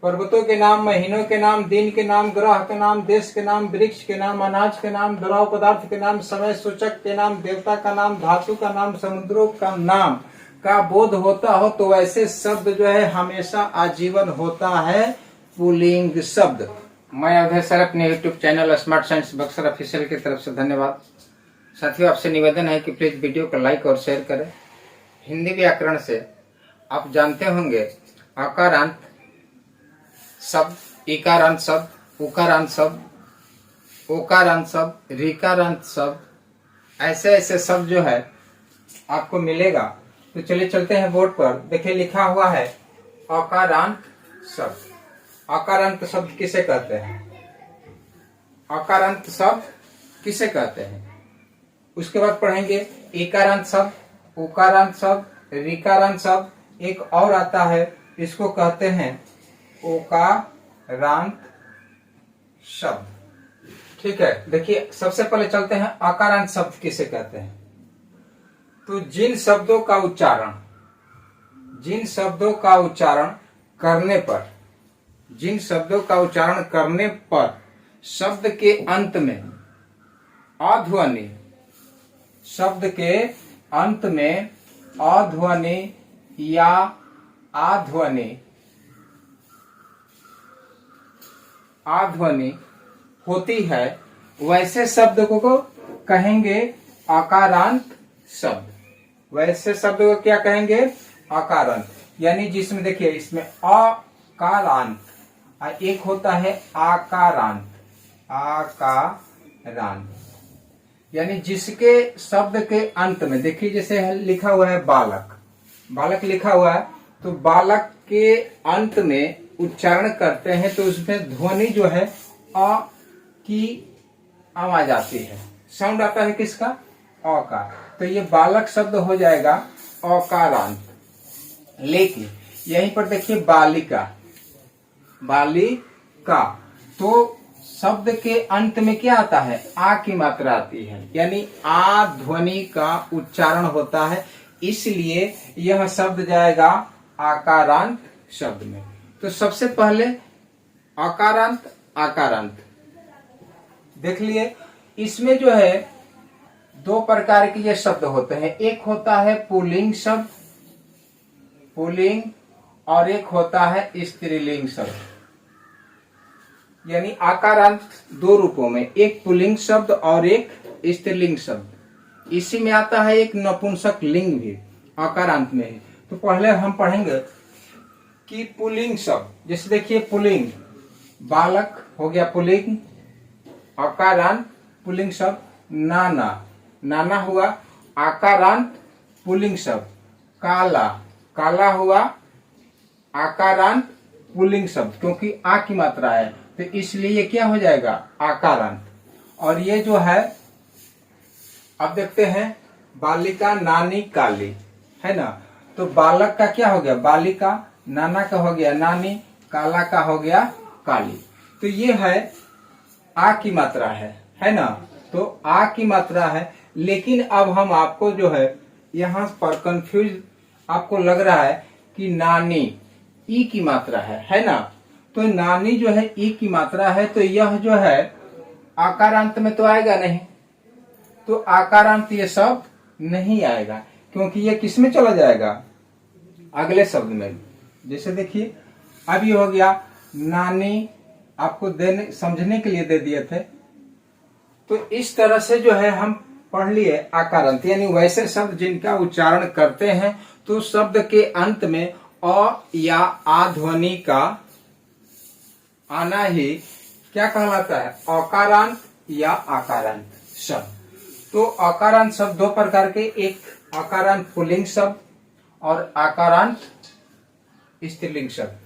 पर्वतों के नाम, महीनों के नाम, दिन के नाम, ग्रह के नाम, देश के नाम, वृक्ष के नाम, अनाज के नाम, द्रव पदार्थ के नाम, समय सूचक के नाम, देवता का नाम, धातु का नाम, समुद्रों का नाम का बोध होता हो तो वैसे शब्द जो है हमेशा आजीवन होता है पुल्लिंग शब्द। मैं अवधेश सर अपने YouTube channel smart science Buxar official की तरफ से धन्यवाद। साथियों, आपसे निवेदन है कि प्लीज वीडियो को लाइक और शेयर करें। हिंदी व्याकरण से आप जानते होंगे आकारांत शब्द, इकारांत शब्द, उकारांत शब्द, ओकारांत शब्द, ऋकारांत शब्द, ऐसे ऐसे शब्द जो है आपको मिलेगा। तो चलिए चलते हैं बोर्ड पर। देखिए लिखा हुआ है अकारांत शब्द। अकारांत शब्द किसे कहते हैं? अकारांत शब्द किसे कहते हैं? उसके बाद पढ़ेंगे इकारांत शब्द, उकारांत शब्द, ऋकारांत शब्द। एक और आता है, इसको कहते हैं ओकारांत शब्द। ठीक है, देखिए सबसे पहले चलते हैं अकारांत शब्द किसे कहते हैं। तो जिन शब्दों का उच्चारण करने पर शब्द के अंत में अध्वनि या आध्वनि होती है, वैसे शब्द को कहेंगे अकारांत शब्द। वैसे शब्द को क्या कहेंगे? अकारांत। यानी जिसमें देखिए इसमें अकारांत, एक होता है आकारांत। यानी जिसके शब्द के अंत में, देखिए जैसे लिखा हुआ है बालक लिखा हुआ है, तो बालक के अंत में उच्चारण करते हैं तो उसमें ध्वनि जो है अ की आवाज आती है, साउंड आता है किसका? अ का। तो ये बालक शब्द हो जाएगा अकारांत। लेकिन यहीं पर देखिए बालिका, तो शब्द के अंत में क्या आता है? आ की मात्रा आती है, यानी आ ध्वनि का उच्चारण होता है, इसलिए यह शब्द जाएगा आकारांत शब्द में। तो सबसे पहले आकारांत देख लिए। इसमें जो है दो प्रकार के ये शब्द होते हैं। एक होता है पुल्लिंग शब्द, और एक होता है स्त्रीलिंग शब्द। यानी आकारांत दो रूपों में, एक पुल्लिंग शब्द और एक स्त्रीलिंग शब्द। इसी में आता है एक नपुंसक लिंग भी आकारांत में है। तो पहले हम पढ़ेंगे कि पुल्लिंग शब्द, जैसे देखिए पुल्लिंग, बालक हो गया पुल्लिंग, अकारांत पुल्लिंग शब्द। नाना हुआ आकारांत पुल्लिंग शब्द। काला हुआ आकारांत पुल्लिंग शब्द, क्योंकि आ की मात्रा है तो इसलिए ये क्या हो जाएगा? आकारांत। और ये जो है अब देखते हैं बालिका, नानी, काली, है ना। तो बालक का क्या हो गया? बालिका, नाना का हो गया नानी, काला का हो गया काली। तो ये है आ की मात्रा है ना। तो आ की मात्रा है, लेकिन अब हम आपको जो है यहाँ पर कंफ्यूज आपको लग रहा है कि नानी ई की मात्रा है ना। तो नानी जो है ई की मात्रा है, तो यह जो है आकारांत में तो आएगा नहीं। तो आकारांत ये शब्द नहीं आएगा, क्योंकि ये किस में चला जाएगा? अगले शब्द में। जैसे देखिए अब ये हो गया नानी, आपको समझने के लिए दे दिए थे। तो इस तरह से जो है हम पढ़ लिए आकारांत, यानी वैसे शब्द जिनका उच्चारण करते हैं तो शब्द के अंत में अ या आ ध्वनि का आना ही क्या कहलाता है? अकारांत या आकारांत शब्द। तो अकारांत शब्द दो प्रकार के, एक अकारांत पुल्लिंग शब्द और आकारांत स्त्रीलिंग शब्द।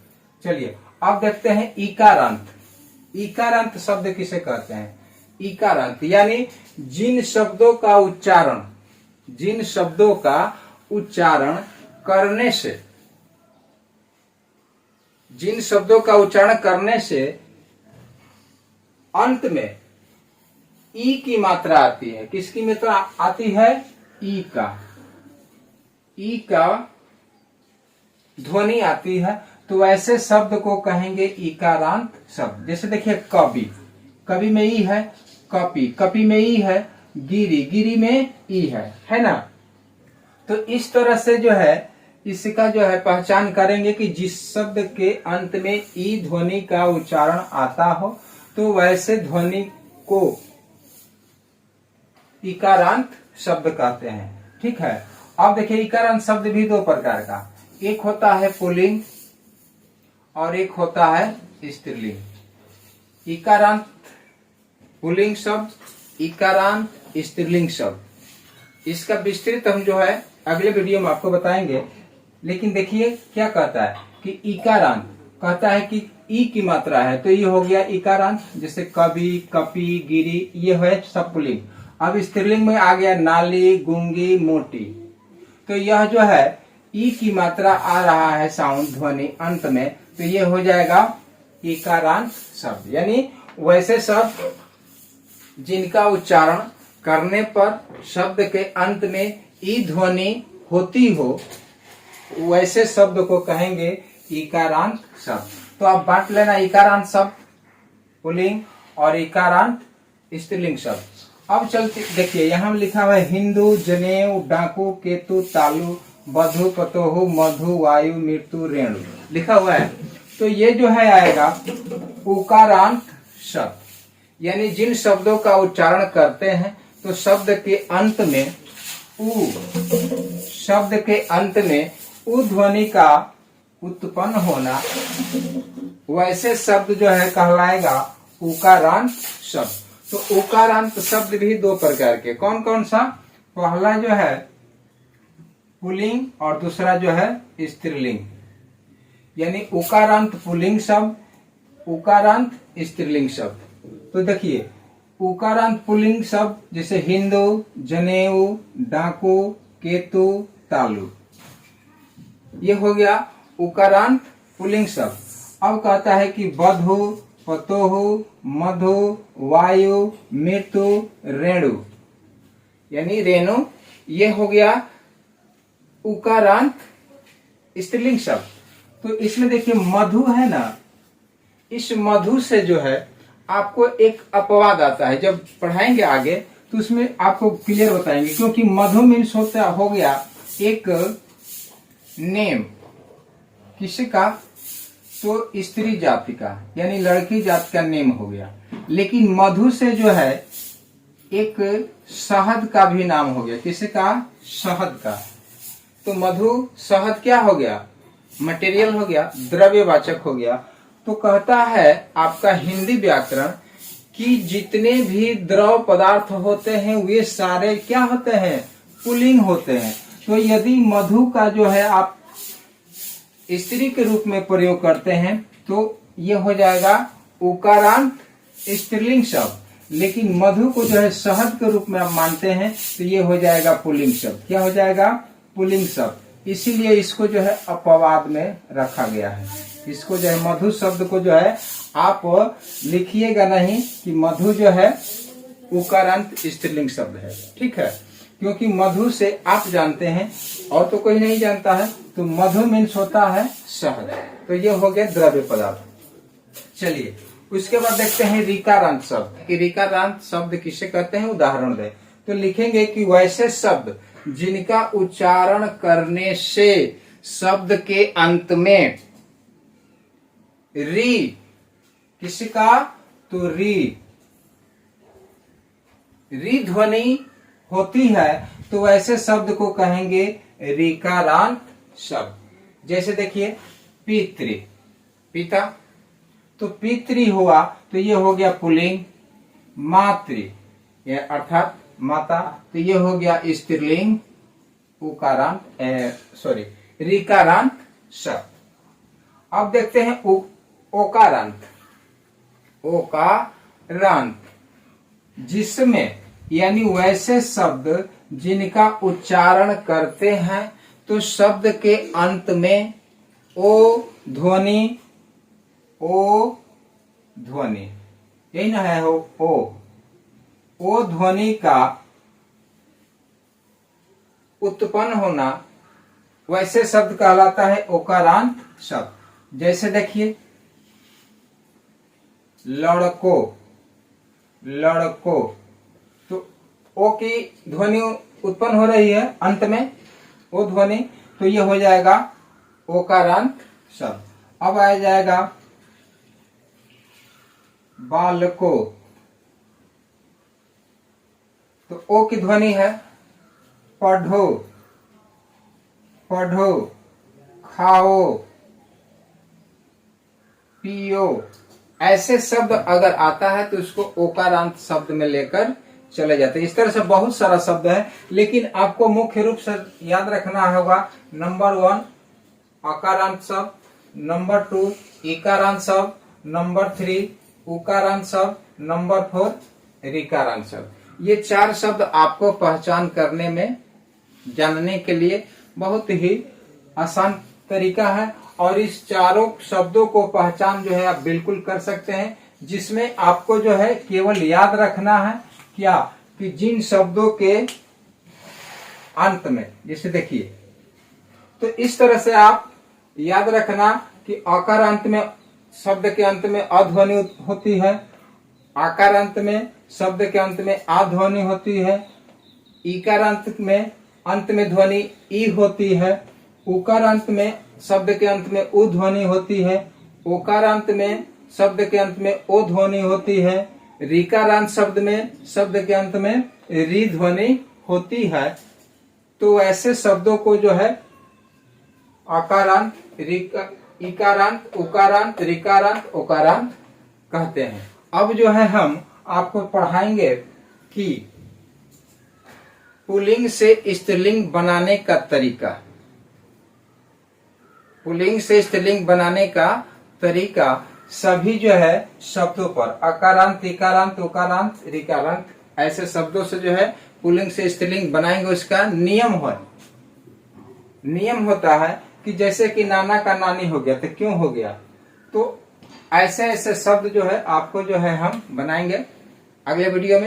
चलिए अब देखते हैं इकारांत। इकारांत शब्द किसे कहते हैं? इकारांत यानी जिन शब्दों का उच्चारण करने से अंत में ई की मात्रा आती है। किसकी मात्रा आती है? ई का ध्वनि आती है, तो वैसे शब्द को कहेंगे इकारांत शब्द। जैसे देखिए कवि, कवि में ई है, कपि, कपि में ई है, गिरी, गिरी में ई है ना। तो इस तरह से जो है इसका जो है पहचान करेंगे कि जिस शब्द के अंत में ई ध्वनि का उच्चारण आता हो तो वैसे ध्वनि को इकारांत शब्द कहते हैं। ठीक है। अब देखिए इकारांत शब्द भी दो प्रकार का, एक होता है पुल्लिंग और एक होता है स्त्रीलिंग। इकारांत पुल्लिंग शब्द, इकारांत स्त्रीलिंग शब्द, इसका विस्तृत हम जो है अगले वीडियो में आपको बताएंगे। लेकिन देखिए क्या कहता है कि इकारांत कहता है कि ई की मात्रा है तो ये हो गया इकारांत, जैसे कवि, कपि, गिरी, ये है सब पुल्लिंग। अब स्त्रीलिंग में आ गया नाली, गूंगी, मोटी, तो यह जो है ई की मात्रा आ रहा है साउंड ध्वनि अंत में, तो ये हो जाएगा इकारांत शब्द। यानी वैसे शब्द जिनका उच्चारण करने पर शब्द के अंत में ई ध्वनि होती हो वैसे शब्द को कहेंगे इकारांत शब्द। तो आप बांट लेना इकारांत शब्द पुल्लिंग और इकारांत स्त्रीलिंग शब्द। अब चलते देखिए यहाँ लिखा हुआ है हिंदू, जनेऊ, डाकू, केतु, तालु, बधु, पतोहु, मधु, वायु, मृत्यु, रेणु लिखा हुआ है। तो ये जो है आएगा उकारांत शब्द, यानी जिन शब्दों का उच्चारण करते हैं तो शब्द के अंत में शब्द के अंत में उ ध्वनि का उत्पन्न होना, वैसे शब्द जो है कहलाएगा उकारांत शब्द। तो उकारांत शब्द भी दो प्रकार के, कौन कौन सा? पहला जो है पुल्लिंग और दूसरा जो है स्त्रीलिंग। यानी उकारांत पुल्लिंग शब्द, उकारांत स्त्रीलिंग शब्द। तो देखिए उकारांत पुल्लिंग शब्द जैसे हिंदू, जनेऊ, डाकू, केतु, तालु, ये हो गया उकारांत पुल्लिंग शब्द। अब कहता है कि बधु, पतोहु, मधु, वायु, मृत्यु, रेणु, यानी रेणु, ये हो गया उकारांत स्त्रीलिंग शब्द। तो इसमें देखिए मधु है ना, इस मधु से जो है आपको एक अपवाद आता है, जब पढ़ाएंगे आगे तो उसमें आपको क्लियर बताएंगे। क्योंकि मधु मीन्स होता हो गया एक नेम किसी का, तो स्त्री जाति का यानी लड़की जाति का नेम हो गया। लेकिन मधु से जो है एक शहद का भी नाम हो गया, किसी का? शहद का। तो मधु शहद क्या हो गया? मटेरियल हो गया, द्रव्यवाचक हो गया। तो कहता है आपका हिंदी व्याकरण कि जितने भी द्रव पदार्थ होते हैं वे सारे क्या होते हैं? पुल्लिंग होते हैं। तो यदि मधु का जो है आप स्त्री के रूप में प्रयोग करते हैं तो ये हो जाएगा उकारांत स्त्रीलिंग शब्द। लेकिन मधु को जो है शहद के रूप में आप मानते हैं तो ये हो जाएगा पुल्लिंग शब्द। क्या हो जाएगा? पुल्लिंग शब्द। इसीलिए इसको जो है अपवाद में रखा गया है। इसको जो है मधु शब्द को जो है आप लिखिएगा नहीं कि मधु जो है उकारांत स्त्रीलिंग शब्द है। ठीक है, क्योंकि मधु से आप जानते हैं और तो कोई नहीं जानता है। तो मधु मीन्स होता है शहद, तो ये हो गया द्रव्य पदार्थ। चलिए उसके बाद देखते हैं ऋकारांत शब्द। ऋकारांत शब्द किसे कहते हैं? उदाहरण दे तो लिखेंगे कि वैसे शब्द जिनका उच्चारण करने से शब्द के अंत में री, किसका? तो री ध्वनि होती है तो वैसे शब्द को कहेंगे ऋकारांत शब्द। जैसे देखिए पितृ, पिता, तो पितृ हुआ तो ये हो गया पुल्लिंग। मातृ अर्थात माता, तो ये हो गया स्त्रीलिंग ऋकारांत शब्द। अब देखते हैं ओकारांत। ओकारांत जिसमें यानी वैसे शब्द जिनका उच्चारण करते हैं तो शब्द के अंत में ओ ध्वनि यही ना है ओ ध्वनि का उत्पन्न होना, वैसे शब्द कहलाता है ओकारांत शब्द। जैसे देखिए लड़को, लड़को, तो ओ की ध्वनि उत्पन्न हो रही है अंत में, ओ ध्वनि, तो ये हो जाएगा ओकारांत शब्द। अब आ जाएगा बालको, तो ओ की ध्वनि है पढ़ो, पढ़ो, खाओ, पियो। ऐसे शब्द अगर आता है तो उसको ओकारांत शब्द में लेकर चले जाते हैं। इस तरह से बहुत सारा शब्द है, लेकिन आपको मुख्य रूप से याद रखना होगा नंबर 1 अकारांत शब्द, नंबर 2 इकारांत शब्द, नंबर 3 उकारांत शब्द, नंबर 4 ऋकारांत शब्द। ये 4 शब्द आपको पहचान करने में, जानने के लिए बहुत ही आसान तरीका है, और इस चारों शब्दों को पहचान जो है आप बिल्कुल कर सकते हैं, जिसमें आपको जो है केवल याद रखना है क्या, कि जिन शब्दों के अंत में, जैसे देखिए, तो इस तरह से आप याद रखना कि अकार अंत में शब्द के अंत में अध्वनि होती है, आकार अंत में शब्द के अंत में आ ध्वनि होती है, ईकार अंत में ध्वनि ई होती है, उकार अंत में शब्द के अंत में उ ध्वनि होती है, ओकार अंत में शब्द के अंत में ओ ध्वनि होती है, ऋकारांत शब्द के अंत में री ध्वनि होती है। तो ऐसे शब्दों को जो है अकारांत, इकारांत, उकारांत, ऋकारांत, ओकारांत कहते हैं। अब जो है हम आपको पढ़ाएंगे कि पुल्लिंग से स्त्रीलिंग बनाने का तरीका। पुल्लिंग से स्त्रीलिंग बनाने का तरीका सभी जो है शब्दों पर अकारांत, इकारांत, उकारांत, ऋकारांत ऐसे शब्दों से जो है पुल्लिंग से स्त्रीलिंग बनाएंगे। उसका नियम होता है कि जैसे कि नाना का नानी हो गया, तो क्यों हो गया, तो ऐसे ऐसे शब्द जो है आपको जो है हम बनाएंगे अगले वीडियो में।